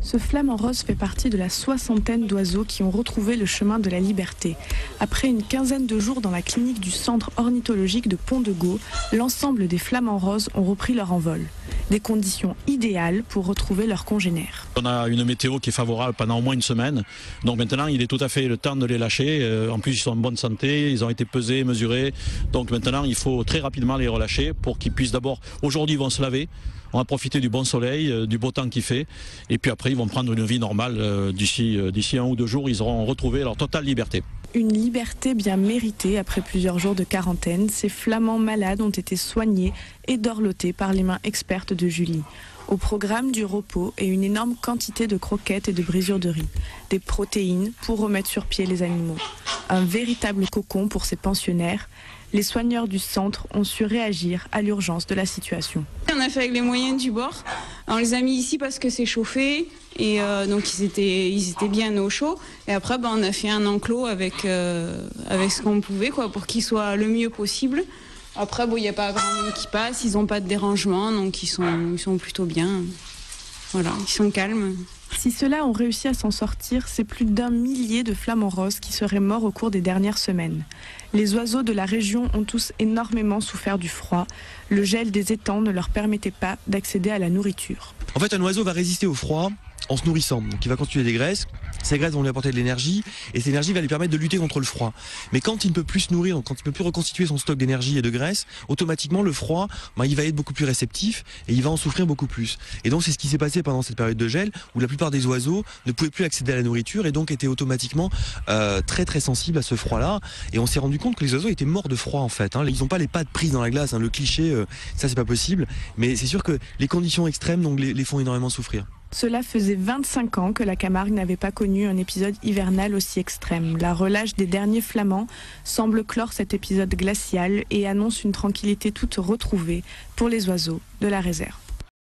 Ce flamant rose fait partie de la soixantaine d'oiseaux qui ont retrouvé le chemin de la liberté. Après une quinzaine de jours dans la clinique du centre ornithologique de Pont-de-Gau, l'ensemble des flamants roses ont repris leur envol. Des conditions idéales pour retrouver leurs congénères. On a une météo qui est favorable pendant au moins une semaine. Donc maintenant, il est tout à fait le temps de les lâcher. En plus, ils sont en bonne santé, ils ont été pesés, mesurés. Donc maintenant, il faut très rapidement les relâcher pour qu'ils puissent d'abord, aujourd'hui, ils vont se laver. On va profiter du bon soleil, du beau temps qu'il fait. Et puis après, ils vont prendre une vie normale. D'ici 1 ou 2 jours, ils auront retrouvé leur totale liberté. Une liberté bien méritée après plusieurs jours de quarantaine. Ces flamands malades ont été soignés et dorlotés par les mains expertes de Julie. Au programme du repos et une énorme quantité de croquettes et de brisures de riz. Des protéines pour remettre sur pied les animaux. Un véritable cocon pour ces pensionnaires. Les soigneurs du centre ont su réagir à l'urgence de la situation. On a fait avec les moyens du bord. On les a mis ici parce que c'est chauffé et donc ils étaient bien au chaud. Et après on a fait un enclos avec ce qu'on pouvait pour qu'ils soient le mieux possible. Après il n'y a pas grand monde qui passe, ils n'ont pas de dérangement donc ils sont plutôt bien. Voilà, ils sont calmes. Si ceux-là ont réussi à s'en sortir, c'est plus d'1 millier de flamants roses qui seraient morts au cours des dernières semaines. Les oiseaux de la région ont tous énormément souffert du froid. Le gel des étangs ne leur permettait pas d'accéder à la nourriture. En fait, un oiseau va résister au froid en se nourrissant. Donc il va constituer des graisses. Ces graisses vont lui apporter de l'énergie et cette énergie va lui permettre de lutter contre le froid. Mais quand il ne peut plus se nourrir, donc quand il ne peut plus reconstituer son stock d'énergie et de graisse, automatiquement le froid, il va être beaucoup plus réceptif et il va en souffrir beaucoup plus. Et donc c'est ce qui s'est passé pendant cette période de gel où la plupart des oiseaux ne pouvaient plus accéder à la nourriture et donc étaient automatiquement très très sensibles à ce froid-là. Et on s'est rendu compte que les oiseaux étaient morts de froid en fait. Ils n'ont pas les pattes prises dans la glace, le cliché, ça c'est pas possible. Mais c'est sûr que les conditions extrêmes donc, les font énormément souffrir. Cela faisait 25 ans que la Camargue n'avait pas connu un épisode hivernal aussi extrême. La relâche des derniers flamands semble clore cet épisode glacial et annonce une tranquillité toute retrouvée pour les oiseaux de la réserve.